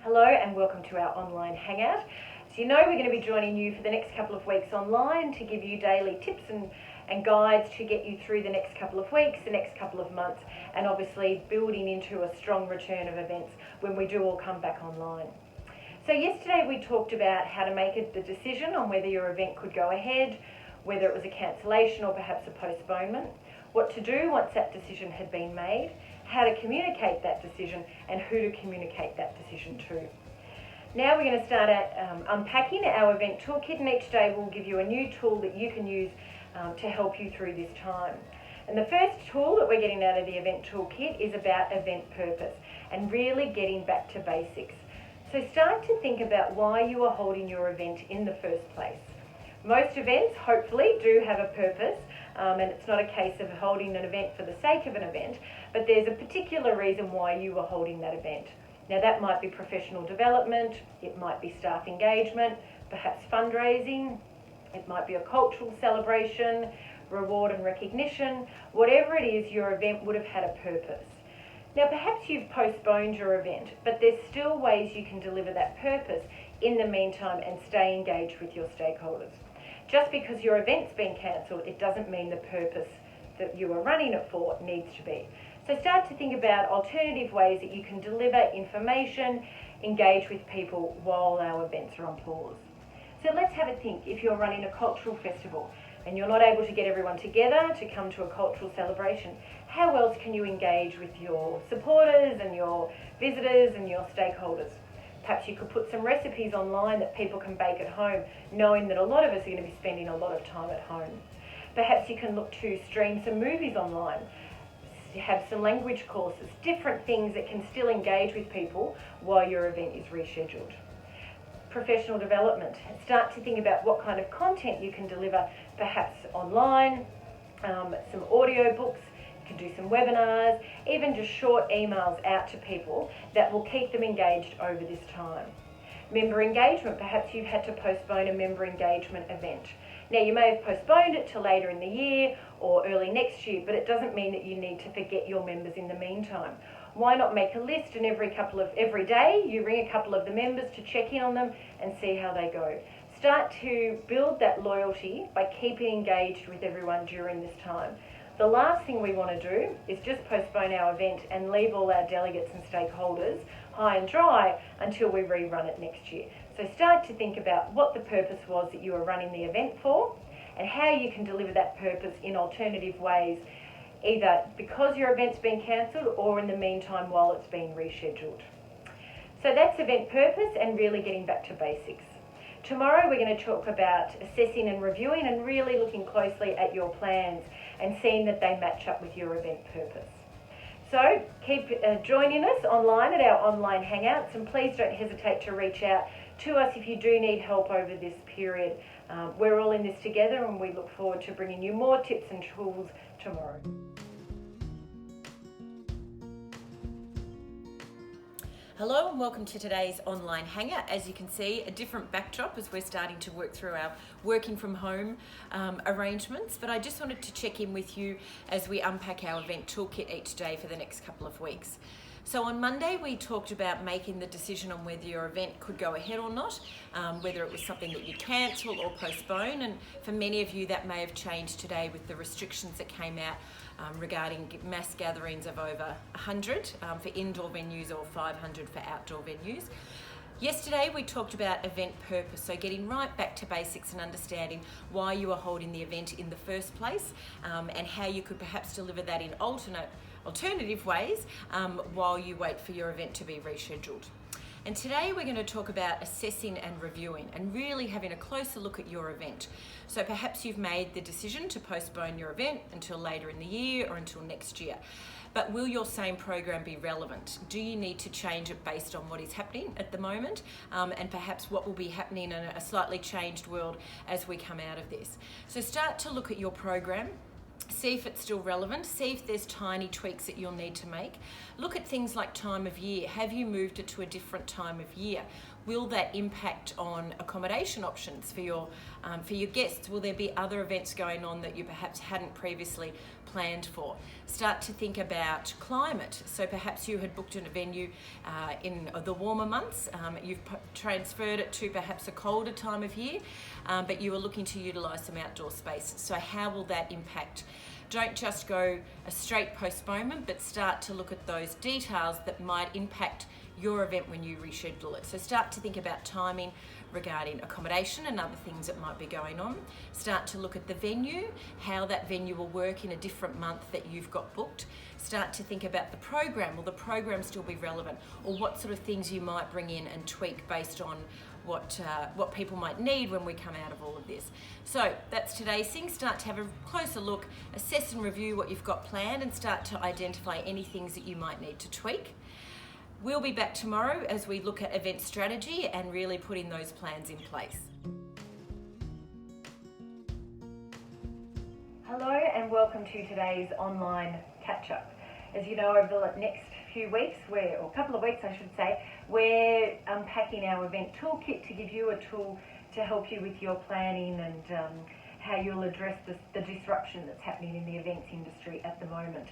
Hello and welcome to our online hangout. So you know we're going to be joining you for the next couple of weeks online to give you daily tips and guides to get you through the next couple of weeks, the next couple of months, and obviously building into a strong return of events when we do all come back online. So yesterday we talked about how to make the decision on whether your event could go ahead, whether it was a cancellation or perhaps a postponement, what to do once that decision had been made, how to communicate that decision, and who to communicate that decision to. Now we're going to start unpacking our Event Toolkit, and each day we'll give you a new tool that you can use to help you through this time. And the first tool that we're getting out of the Event Toolkit is about event purpose and really getting back to basics. So start to think about why you are holding your event in the first place. Most events, hopefully, do have a purpose, and it's not a case of holding an event for the sake of an event, but there's a particular reason why you are holding that event. Now that might be professional development, it might be staff engagement, perhaps fundraising, it might be a cultural celebration, reward and recognition. Whatever it is, your event would have had a purpose. Now perhaps you've postponed your event, but there's still ways you can deliver that purpose in the meantime and stay engaged with your stakeholders. Just because your event's been cancelled, it doesn't mean the purpose that you are running it for needs to be. So start to think about alternative ways that you can deliver information, engage with people while our events are on pause. So let's have a think. If you're running a cultural festival and you're not able to get everyone together to come to a cultural celebration, how else can you engage with your supporters and your visitors and your stakeholders? Perhaps you could put some recipes online that people can bake at home, knowing that a lot of us are going to be spending a lot of time at home. Perhaps you can look to stream some movies online, have some language courses, different things that can still engage with people while your event is rescheduled. Professional development. Start to think about what kind of content you can deliver, perhaps online, some audio books. You can do some webinars, even just short emails out to people that will keep them engaged over this time. Member engagement. Perhaps you've had to postpone a member engagement event. Now you may have postponed it till later in the year or early next year, but it doesn't mean that you need to forget your members in the meantime. Why not make a list, and every day you ring a couple of the members to check in on them and see how they go. Start to build that loyalty by keeping engaged with everyone during this time. The last thing we want to do is just postpone our event and leave all our delegates and stakeholders high and dry until we rerun it next year. So start to think about what the purpose was that you were running the event for and how you can deliver that purpose in alternative ways, either because your event's been cancelled or in the meantime while it's being rescheduled. So that's event purpose and really getting back to basics. Tomorrow we're going to talk about assessing and reviewing and really looking closely at your plans and seeing that they match up with your event purpose. So keep joining us online at our online hangouts, and please don't hesitate to reach out to us if you do need help over this period. We're all in this together, and we look forward to bringing you more tips and tools tomorrow. Hello and welcome to today's online hangout. As you can see, a different backdrop as we're starting to work through our working from home arrangements, but I just wanted to check in with you as we unpack our event toolkit each day for the next couple of weeks. So on Monday we talked about making the decision on whether your event could go ahead or not, whether it was something that you'd cancel or postpone, and for many of you that may have changed today with the restrictions that came out regarding mass gatherings of over 100 for indoor venues or 500 for outdoor venues. Yesterday we talked about event purpose, so getting right back to basics and understanding why you are holding the event in the first place, and how you could perhaps deliver that in alternative ways while you wait for your event to be rescheduled. And today we're going to talk about assessing and reviewing and really having a closer look at your event. So perhaps you've made the decision to postpone your event until later in the year or until next year. But will your same program be relevant? Do you need to change it based on what is happening at the moment, and perhaps what will be happening in a slightly changed world as we come out of this? So start to look at your program. See if it's still relevant, see if there's tiny tweaks that you'll need to make. Look at things like time of year. Have you moved it to a different time of year? Will that impact on accommodation options for your guests? Will there be other events going on that you perhaps hadn't previously planned for? Start to think about climate. So perhaps you had booked in a venue in the warmer months. You've transferred it to perhaps a colder time of year, but you were looking to utilise some outdoor space. So how will that impact? Don't just go a straight postponement, but start to look at those details that might impact your event when you reschedule it. So start to think about timing regarding accommodation and other things that might be going on. Start to look at the venue, how that venue will work in a different month that you've got booked. Start to think about the program. Will the program still be relevant? Or what sort of things you might bring in and tweak based on what people might need when we come out of all of this. So that's today's thing. Start to have a closer look, assess and review what you've got planned, and start to identify any things that you might need to tweak. We'll be back tomorrow as we look at event strategy and really putting those plans in place. Hello and welcome to today's online catch-up. As you know, over the next few weeks, or a couple of weeks I should say, we're unpacking our Event Toolkit to give you a tool to help you with your planning and how you'll address the disruption that's happening in the events industry at the moment.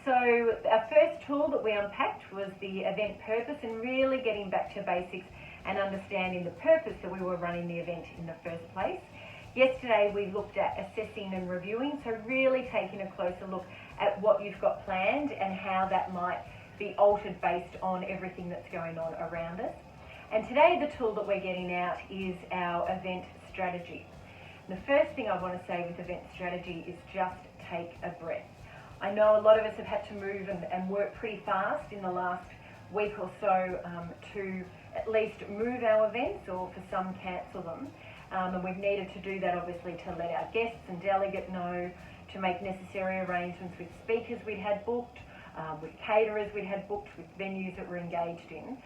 So our first tool that we unpacked was the event purpose, and really getting back to basics and understanding the purpose that we were running the event in the first place. Yesterday we looked at assessing and reviewing, so really taking a closer look at what you've got planned and how that might be altered based on everything that's going on around us. And today the tool that we're getting out is our event strategy. And the first thing I want to say with event strategy is just take a breath. I know a lot of us have had to move and work pretty fast in the last week or so to at least move our events, or for some cancel them. And we've needed to do that obviously to let our guests and delegate know, to make necessary arrangements with speakers we'd had booked, with caterers we'd had booked, with venues that we're engaged in.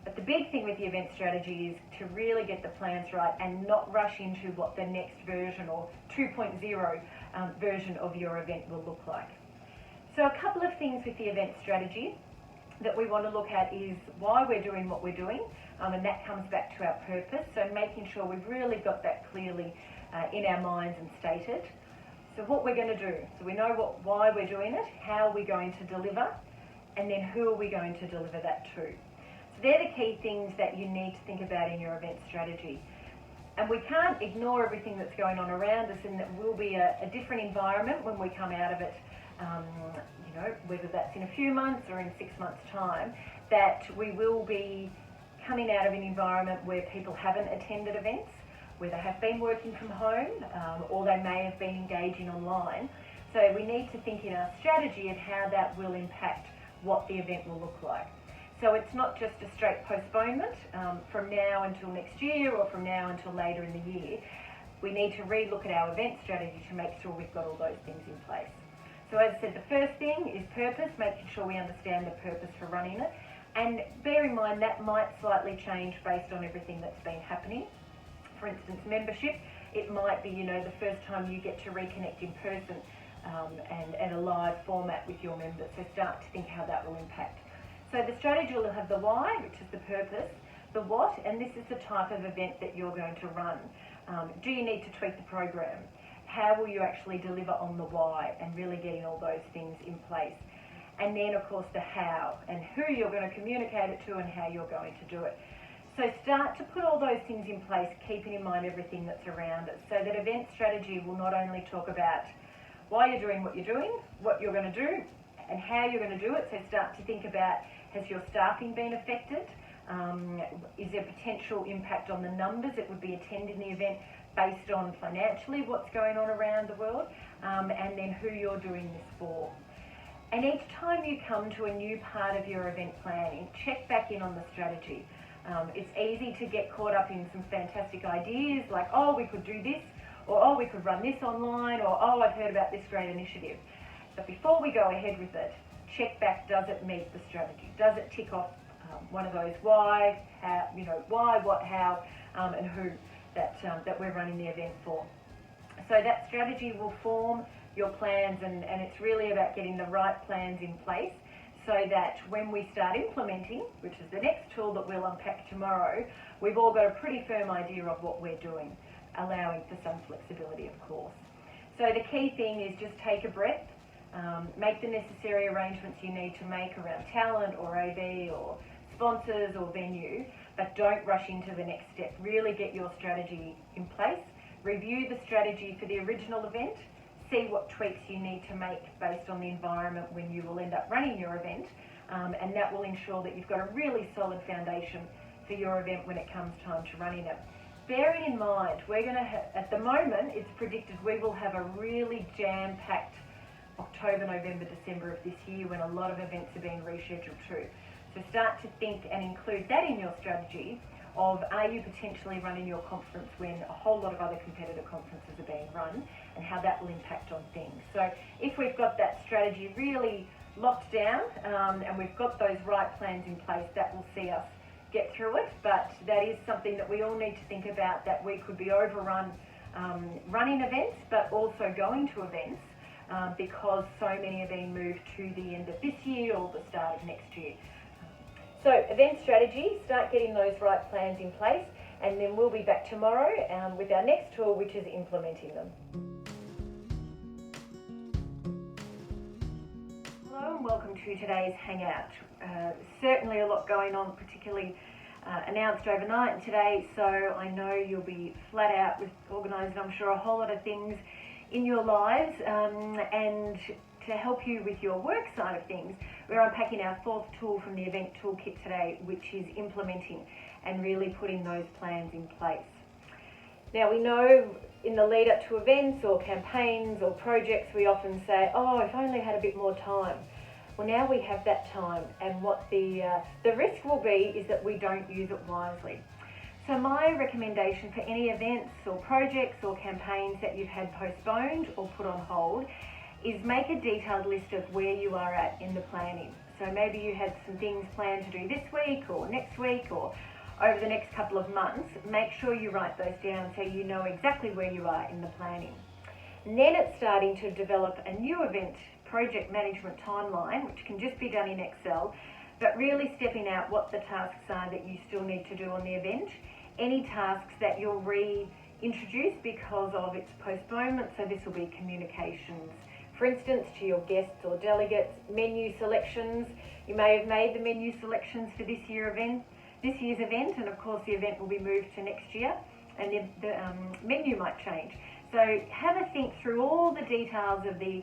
But the big thing with the event strategy is to really get the plans right and not rush into what the next version or 2.0 version of your event will look like. So a couple of things with the event strategy that we want to look at is why we're doing what we're doing, and that comes back to our purpose, so making sure we've really got that clearly in our minds and stated. So what we're going to do, so we know why we're doing it, how we're going to deliver, and then who are we going to deliver that to. So they're the key things that you need to think about in your event strategy. And we can't ignore everything that's going on around us, and that will be a different environment when we come out of it, whether that's in a few months or in 6 months' time, that we will be coming out of an environment where people haven't attended events, where they have been working from home, or they may have been engaging online. So we need to think in our strategy of how that will impact what the event will look like. So it's not just a straight postponement from now until next year or from now until later in the year. We need to re-look at our event strategy to make sure we've got all those things in place. So as I said, the first thing is purpose, making sure we understand the purpose for running it. And bear in mind that might slightly change based on everything that's been happening. For instance, membership, it might be, the first time you get to reconnect in person and a live format with your members. So start to think how that will impact. So the strategy will have the why, which is the purpose, the what, and this is the type of event that you're going to run. Do you need to tweak the program? How will you actually deliver on the why, and really getting all those things in place? And then, of course, the how, and who you're going to communicate it to and how you're going to do it. So start to put all those things in place, keeping in mind everything that's around it, so that event strategy will not only talk about why you're doing what you're doing, what you're going to do, and how you're going to do it. So start to think about, has your staffing been affected? Is there potential impact on the numbers that would be attending the event based on financially what's going on around the world, and then who you're doing this for. And each time you come to a new part of your event planning, check back in on the strategy. It's easy to get caught up in some fantastic ideas like, oh, we could do this, or oh, we could run this online, or oh, I've heard about this great initiative. But before we go ahead with it, check back, does it meet the strategy? Does it tick off one of those why, how, why, what, how, and who that we're running the event for. So that strategy will form your plans, and it's really about getting the right plans in place so that when we start implementing, which is the next tool that we'll unpack tomorrow, we've all got a pretty firm idea of what we're doing, allowing for some flexibility, of course. So the key thing is just take a breath, make the necessary arrangements you need to make around talent or AV or sponsors or venue, but don't rush into the next step. Really get your strategy in place, review the strategy for the original event, see what tweaks you need to make based on the environment when you will end up running your event, and that will ensure that you've got a really solid foundation for your event when it comes time to running it. Bearing in mind, we're going to have, at the moment, it's predicted we will have a really jam-packed October, November, December of this year when a lot of events are being rescheduled too. So start to think and include that in your strategy of, are you potentially running your conference when a whole lot of other competitor conferences are being run, and how that will impact on things. So if we've got that strategy really locked down and we've got those right plans in place, that will see us get through it. But that is something that we all need to think about, that we could be overrun running events, but also going to events because so many are being moved to the end of this year or the start of next year. So event strategy, start getting those right plans in place, and then we'll be back tomorrow with our next tool, which is implementing them. Hello and welcome to today's Hangout. Certainly a lot going on, particularly announced overnight and today, so I know you'll be flat out with organising, I'm sure, a whole lot of things in your lives, and to help you with your work side of things, we're unpacking our fourth tool from the Event Toolkit today, which is implementing and really putting those plans in place. Now, we know in the lead up to events or campaigns or projects, we often say, oh, if I only had a bit more time. Well, now we have that time, and what the risk will be is that we don't use it wisely. So my recommendation for any events or projects or campaigns that you've had postponed or put on hold is make a detailed list of where you are at in the planning. So maybe you had some things planned to do this week or next week or over the next couple of months. Make sure you write those down so you know exactly where you are in the planning. And then it's starting to develop a new event project management timeline, which can just be done in Excel, but really stepping out what the tasks are that you still need to do on the event, any tasks that you'll reintroduce because of its postponement. So this will be communications, for instance, to your guests or delegates, menu selections. You may have made the menu selections for this year's event, and of course the event will be moved to next year, and the menu might change. So have a think through all the details of the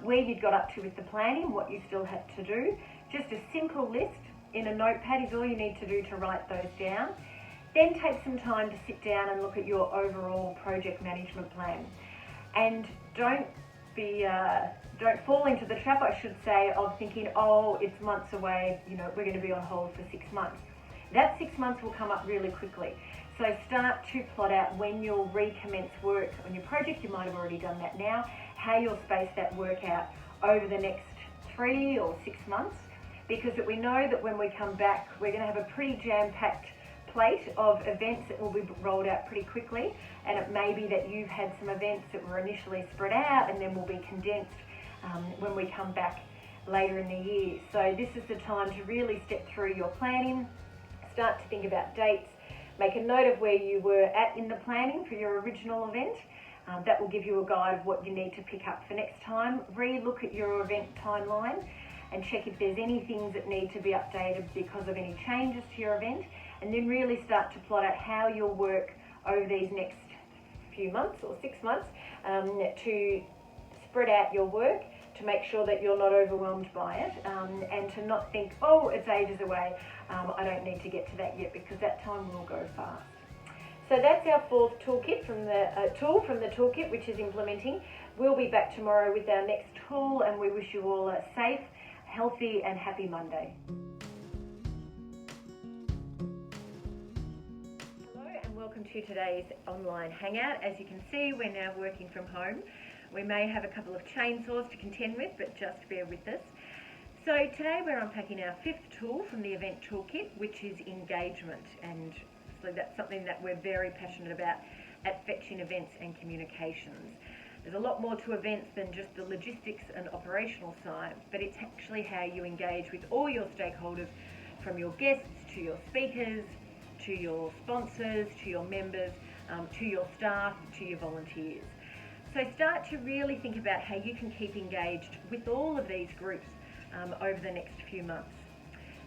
where you'd got up to with the planning, what you still had to do. Just a simple list in a notepad is all you need to do to write those down. Then take some time to sit down and look at your overall project management plan, and don't fall into the trap, I should say, of thinking, oh, it's months away, we're going to be on hold for 6 months. That 6 months will come up really quickly. So start to plot out when you'll recommence work on your project. You might have already done that now. How you'll space that work out over the next 3 or 6 months, because we know that when we come back, we're going to have a pretty jam-packed plate of events that will be rolled out pretty quickly, and it may be that you've had some events that were initially spread out and then will be condensed when we come back later in the year. So this is the time to really step through your planning, start to think about dates, make a note of where you were at in the planning for your original event. That will give you a guide of what you need to pick up for next time. Re-look at your event timeline and check if there's any things that need to be updated because of any changes to your event, and then really start to plot out how you'll work over these next few months or 6 months to spread out your work, to make sure that you're not overwhelmed by it, and to not think, oh, it's ages away, I don't need to get to that yet, because that time will go fast. So that's our fourth toolkit from the tool from the toolkit, which is implementing. We'll be back tomorrow with our next tool, and we wish you all a safe, healthy and happy Monday. Hello and welcome to today's online hangout. As you can see, we're now working from home. We may have a couple of chainsaws to contend with, but just bear with us. So today we're unpacking our fifth tool from the Event Toolkit, which is engagement, and so that's something that we're very passionate about at Fetching Events and Communications. There's a lot more to events than just the logistics and operational side, but it's actually how you engage with all your stakeholders, from your guests to your speakers, to your sponsors, to your members, to your staff, to your volunteers. So start to really think about how you can keep engaged with all of these groups over the next few months.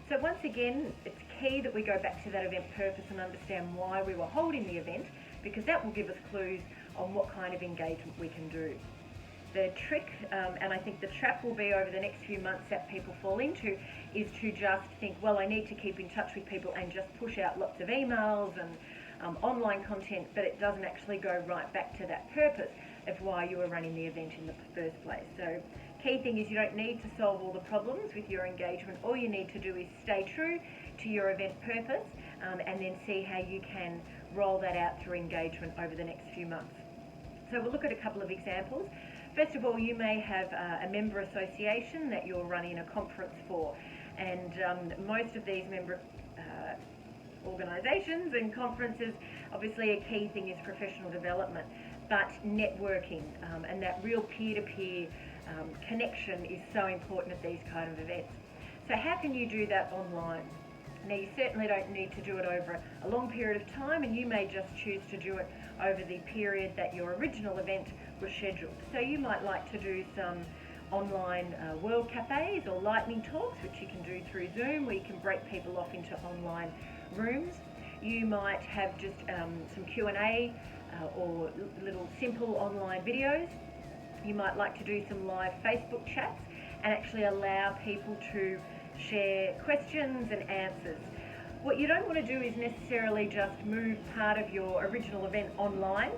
So once again, it's key that we go back to that event purpose and understand why we were holding the event, because that will give us clues on what kind of engagement we can do. The trick, and I think the trap will be over the next few months that people fall into, is to just think, well, I need to keep in touch with people and just push out lots of emails and online content, but it doesn't actually go right back to that purpose of why you were running the event in the first place. So key thing is you don't need to solve all the problems with your engagement. All you need to do is stay true to your event purpose, and then see how you can roll that out through engagement over the next few months. So we'll look at a couple of examples. First of all, you may have a member association that you're running a conference for, and most of these member organisations and conferences, obviously a key thing is professional development, but networking and that real peer-to-peer connection is so important at these kind of events. So how can you do that online? Now, you certainly don't need to do it over a long period of time, and you may just choose to do it over the period that your original event was scheduled. So you might like to do some online world cafes or lightning talks, which you can do through Zoom, where you can break people off into online rooms. You might have just some Q&A or little simple online videos. You might like to do some live Facebook chats and actually allow people to share questions and answers. What you don't want to do is necessarily just move part of your original event online,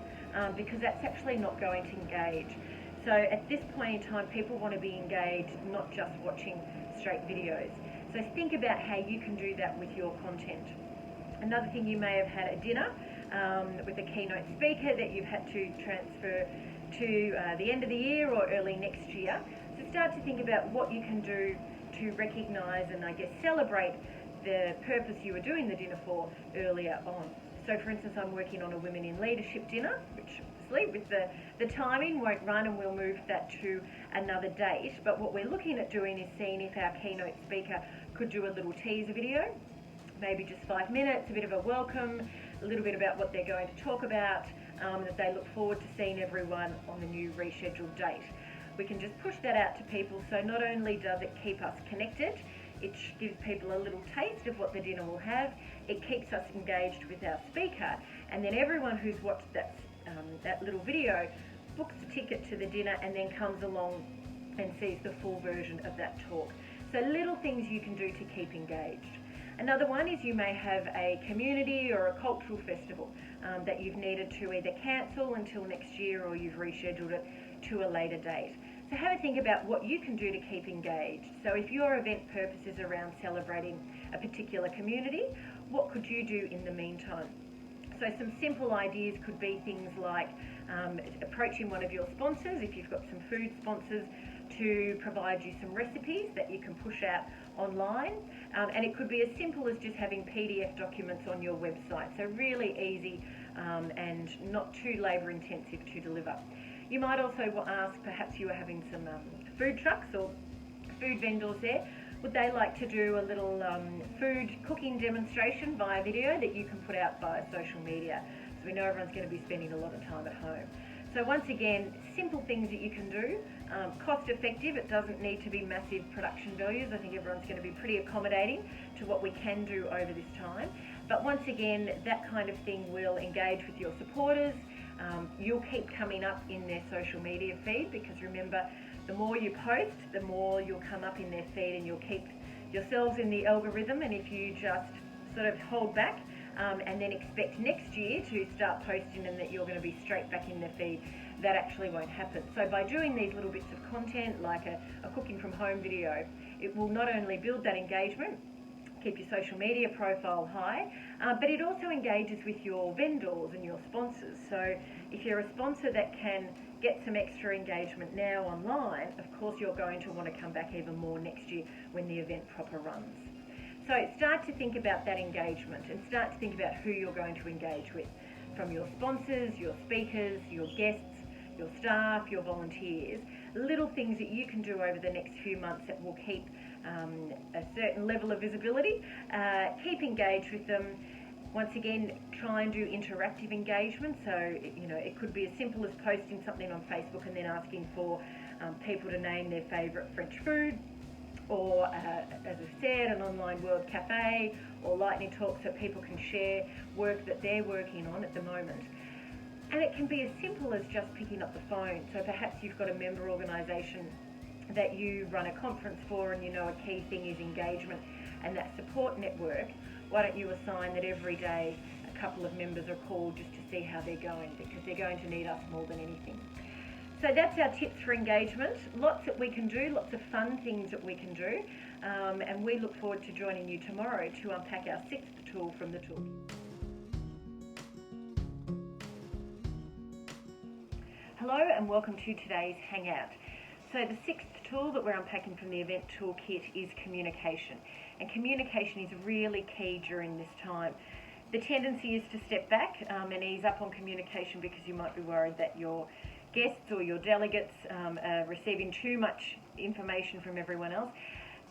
because that's actually not going to engage. So at this point in time, people want to be engaged, not just watching straight videos. So think about how you can do that with your content. Another thing, you may have had a dinner with a keynote speaker that you've had to transfer to the end of the year or early next year. So start to think about what you can do to recognise and, I guess, celebrate the purpose you were doing the dinner for earlier on. So for instance, I'm working on a Women in Leadership dinner, which obviously with the timing won't run, and we'll move that to another date. But what we're looking at doing is seeing if our keynote speaker could do a little teaser video, maybe just 5 minutes, a bit of a welcome, a little bit about what they're going to talk about, that they look forward to seeing everyone on the new rescheduled date. We can just push that out to people, so not only does it keep us connected, it gives people a little taste of what the dinner will have, it keeps us engaged with our speaker, and then everyone who's watched that little video books a ticket to the dinner and then comes along and sees the full version of that talk. So little things you can do to keep engaged. Another one is you may have a community or a cultural festival that you've needed to either cancel until next year, or you've rescheduled it to a later date. So have a think about what you can do to keep engaged. So if your event purpose is around celebrating a particular community, what could you do in the meantime? So some simple ideas could be things like approaching one of your sponsors, if you've got some food sponsors, to provide you some recipes that you can push out online. And it could be as simple as just having PDF documents on your website. So really easy and not too labour intensive to deliver. You might also ask, perhaps you are having some food trucks or food vendors there. Would they like to do a little food cooking demonstration via video that you can put out via social media? So we know everyone's going to be spending a lot of time at home. So once again, simple things that you can do, cost effective. It doesn't need to be massive production values. I think everyone's going to be pretty accommodating to what we can do over this time. But once again, that kind of thing will engage with your supporters. You'll keep coming up in their social media feed, because remember, the more you post, the more you'll come up in their feed, and you'll keep yourselves in the algorithm. And if you just sort of hold back and then expect next year to start posting and that you're going to be straight back in their feed, that actually won't happen. So by doing these little bits of content, like a cooking from home video, it will not only build that engagement, keep your social media profile high, but it also engages with your vendors and your sponsors. So if you're a sponsor that can get some extra engagement now online, of course you're going to want to come back even more next year when the event proper runs. So start to think about that engagement, and start to think about who you're going to engage with, from your sponsors, your speakers, your guests, your staff, your volunteers, little things that you can do over the next few months that will keep a certain level of visibility, keep engaged with them. Once again, try and do interactive engagement. So, it could be as simple as posting something on Facebook and then asking for people to name their favourite French food, or as I said, an online world cafe, or lightning talk so people can share work that they're working on at the moment. And it can be as simple as just picking up the phone. So perhaps you've got a member organisation that you run a conference for, and a key thing is engagement and that support network. Why don't you assign that every day a couple of members are called just to see how they're going, because they're going to need us more than anything. So that's our tips for engagement. Lots that we can do, lots of fun things that we can do. And we look forward to joining you tomorrow to unpack our 6th tool from the toolkit. Hello and welcome to today's Hangout. So the 6th tool that we're unpacking from the Event Toolkit is communication. And communication is really key during this time. The tendency is to step back and ease up on communication, because you might be worried that your guests or your delegates are receiving too much information from everyone else.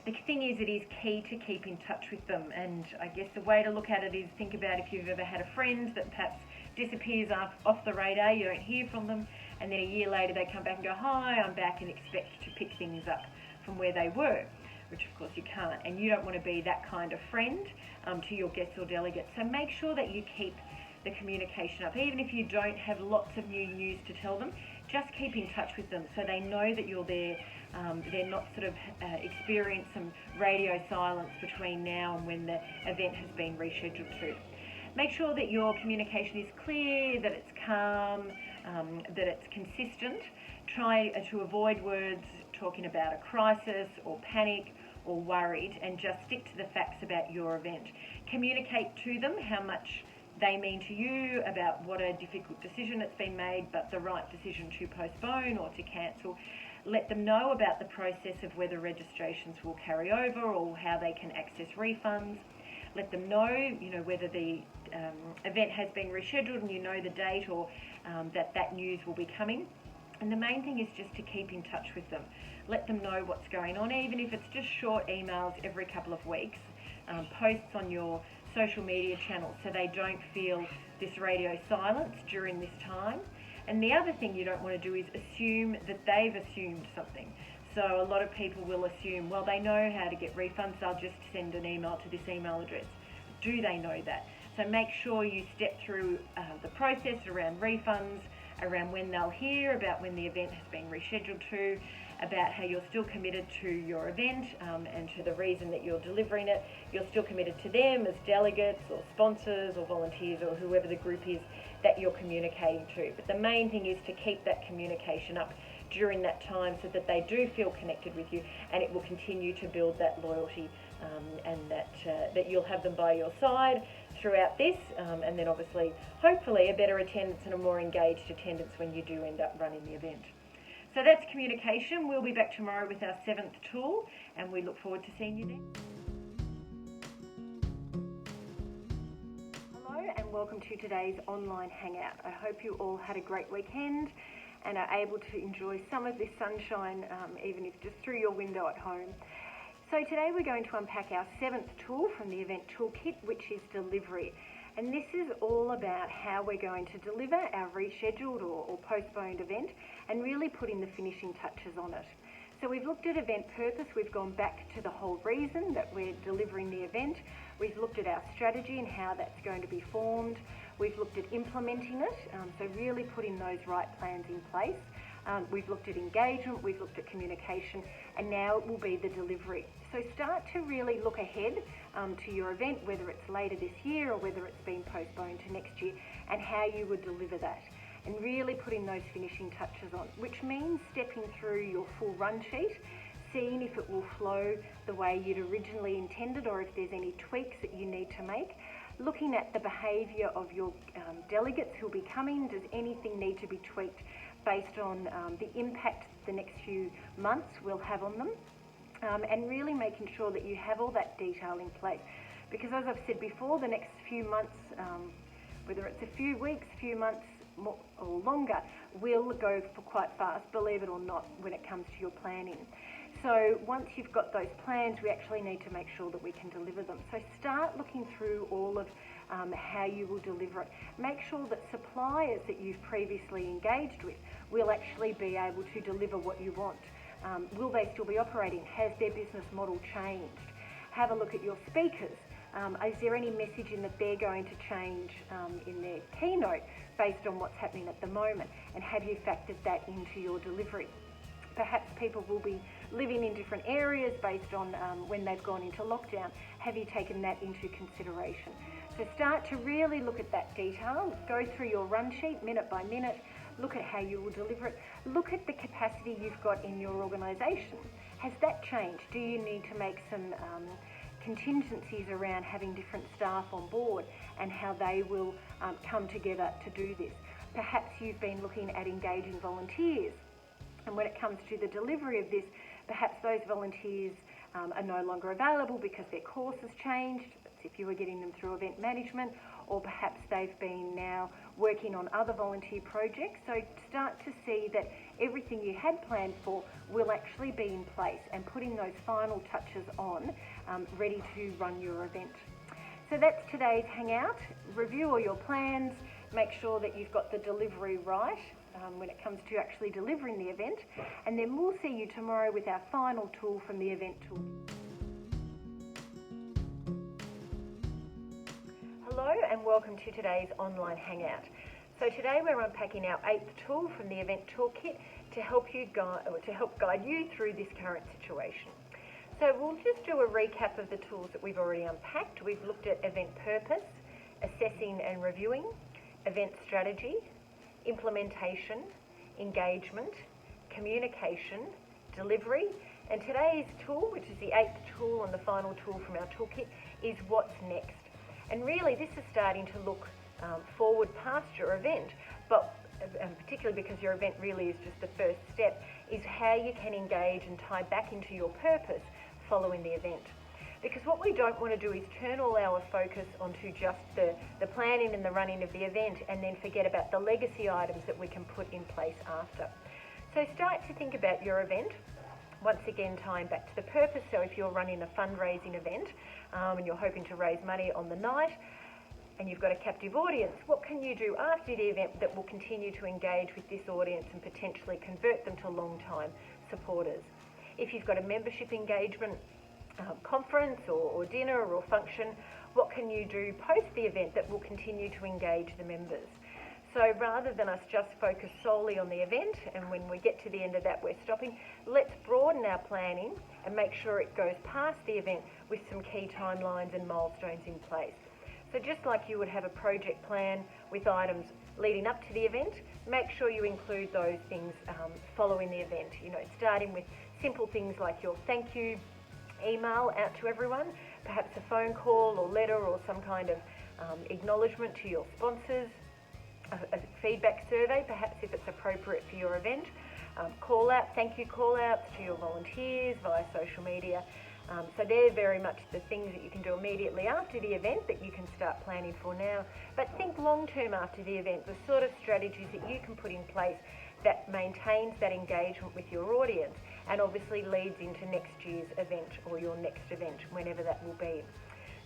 The thing is, it is key to keep in touch with them. And I guess the way to look at it is think about if you've ever had a friend that perhaps disappears off the radar, you don't hear from them, and then a year later they come back and go, "Hi, I'm back," and expect to pick things up from where they were, which of course you can't. And you don't want to be that kind of friend to your guests or delegates. So make sure that you keep the communication up. Even if you don't have lots of new news to tell them, just keep in touch with them so they know that you're there. They're not sort of experience some radio silence between now and when the event has been rescheduled to. Make sure that your communication is clear, that it's calm, that it's consistent. Try to avoid words talking about a crisis or panic or worried, and just stick to the facts about your event. Communicate to them how much they mean to you, about what a difficult decision it's been made, but the right decision to postpone or to cancel. Let them know about the process of whether registrations will carry over or how they can access refunds. Let them know, whether the event has been rescheduled and the date, or that news will be coming. And the main thing is just to keep in touch with them. Let them know what's going on, even if it's just short emails every couple of weeks, posts on your social media channels, so they don't feel this radio silence during this time. And the other thing you don't want to do is assume that they've assumed something. So a lot of people will assume, well, they know how to get refunds, they'll just send an email to this email address. Do they know that? So make sure you step through the process around refunds, around when they'll hear about when the event has been rescheduled to, about how you're still committed to your event and to the reason that you're delivering it. You're still committed to them as delegates or sponsors or volunteers or whoever the group is that you're communicating to. But the main thing is to keep that communication up during that time so that they do feel connected with you, and it will continue to build that loyalty and that you'll have them by your side throughout this, and then obviously, hopefully, a better attendance and a more engaged attendance when you do end up running the event. So that's communication. We'll be back tomorrow with our 7th tool, and we look forward to seeing you then. Hello and welcome to today's online hangout. I hope you all had a great weekend and are able to enjoy some of this sunshine, even if just through your window at home. So today we're going to unpack our 7th tool from the Event Toolkit, which is delivery. And this is all about how we're going to deliver our rescheduled or postponed event and really putting the finishing touches on it. So we've looked at event purpose, we've gone back to the whole reason that we're delivering the event. We've looked at our strategy and how that's going to be formed. We've looked at implementing it, so really putting those right plans in place. We've looked at engagement, we've looked at communication, and now it will be the delivery. So start to really look ahead to your event, whether it's later this year or whether it's been postponed to next year, and how you would deliver that. And really putting those finishing touches on, which means stepping through your full run sheet, seeing if it will flow the way you'd originally intended or if there's any tweaks that you need to make. Looking at the behaviour of your delegates who'll be coming, does anything need to be tweaked based on the impact the next few months will have on them, and really making sure that you have all that detail in place. Because as I've said before, the next few months, whether it's a few weeks, few months, more or longer will go for quite fast, believe it or not, when it comes to your planning. So once you've got those plans, we actually need to make sure that we can deliver them. So start looking through all of how you will deliver it. Make sure that suppliers that you've previously engaged with will actually be able to deliver what you want. Will they still be operating? Has their business model changed? Have a look at your speakers. Is there any messaging that they're going to change in their keynote based on what's happening at the moment? And have you factored that into your delivery? Perhaps people will be living in different areas based on when they've gone into lockdown. Have you taken that into consideration? So start to really look at that detail. Go through your run sheet minute by minute. Look at how you will deliver it. Look at the capacity you've got in your organisation. Has that changed? Do you need to make some contingencies around having different staff on board and how they will come together to do this? Perhaps you've been looking at engaging volunteers. And when it comes to the delivery of this, perhaps those volunteers are no longer available because their course has changed, if you were getting them through event management, or perhaps they've been now working on other volunteer projects. So start to see that everything you had planned for will actually be in place and putting those final touches on, ready to run your event. So that's today's hangout. Review all your plans, make sure that you've got the delivery right when it comes to actually delivering the event, and then we'll see you tomorrow with our final tool from the Event Toolkit. Hello and welcome to today's online hangout. So today we're unpacking our 8th tool from the Event Toolkit to help guide you through this current situation. So we'll just do a recap of the tools that we've already unpacked. We've looked at event purpose, assessing and reviewing, event strategy, implementation, engagement, communication, delivery, and today's tool, which is the 8th tool and the final tool from our toolkit, is what's next. And really this is starting to look forward past your event, but particularly because your event really is just the first step, is how you can engage and tie back into your purpose following the event. Because what we don't want to do is turn all our focus onto just the planning and the running of the event and then forget about the legacy items that we can put in place after. So start to think about your event, once again tying back to the purpose. So if you're running a fundraising event and you're hoping to raise money on the night and you've got a captive audience, what can you do after the event that will continue to engage with this audience and potentially convert them to long-time supporters? If you've got a membership engagement conference or dinner or function, what can you do post the event that will continue to engage the members? So rather than us just focus solely on the event and when we get to the end of that we're stopping, let's broaden our planning and make sure it goes past the event with some key timelines and milestones in place. So just like you would have a project plan with items leading up to the event, make sure you include those things following the event. You know, starting with simple things like your thank you email out to everyone, perhaps a phone call or letter or some kind of acknowledgement to your sponsors, a feedback survey, perhaps if it's appropriate for your event, thank you call outs to your volunteers via social media. So they're very much the things that you can do immediately after the event that you can start planning for now. But think long term after the event, the sort of strategies that you can put in place that maintains that engagement with your audience and obviously leads into next year's event or your next event, whenever that will be.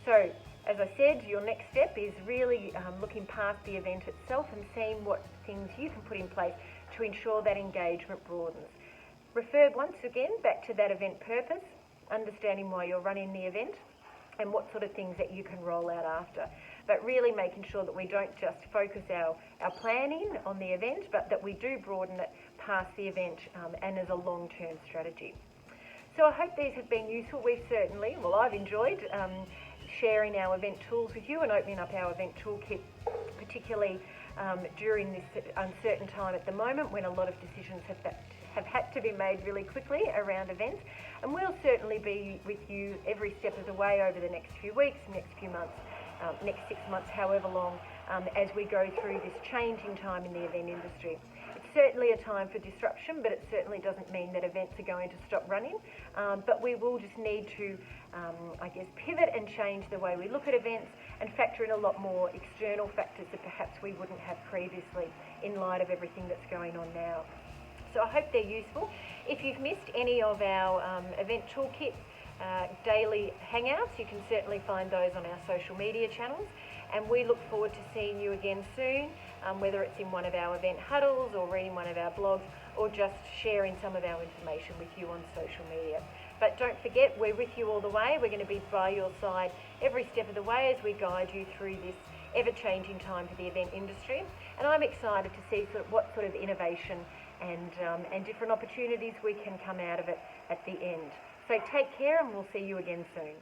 So, as I said, your next step is really looking past the event itself and seeing what things you can put in place to ensure that engagement broadens. Refer once again back to that event purpose, understanding why you're running the event and what sort of things that you can roll out after. But really making sure that we don't just focus our planning on the event, but that we do broaden it past the event and as a long-term strategy. So I hope these have been useful. I've enjoyed sharing our event tools with you and opening up our event toolkit, particularly during this uncertain time at the moment when a lot of decisions have had to be made really quickly around events. And we'll certainly be with you every step of the way over the next few weeks, next few months, next 6 months, however long, as we go through this changing time in the event industry. It's certainly a time for disruption, but it certainly doesn't mean that events are going to stop running. But we will just need to, pivot and change the way we look at events and factor in a lot more external factors that perhaps we wouldn't have previously in light of everything that's going on now. So I hope they're useful. If you've missed any of our Event Toolkit daily hangouts, you can certainly find those on our social media channels, and we look forward to seeing you again soon, whether it's in one of our event huddles or reading one of our blogs or just sharing some of our information with you on social media. But don't forget, we're with you all the way. We're going to be by your side every step of the way as we guide you through this ever-changing time for the event industry, and I'm excited to see what sort of innovation and different opportunities we can come out of it at the end. So take care, and we'll see you again soon.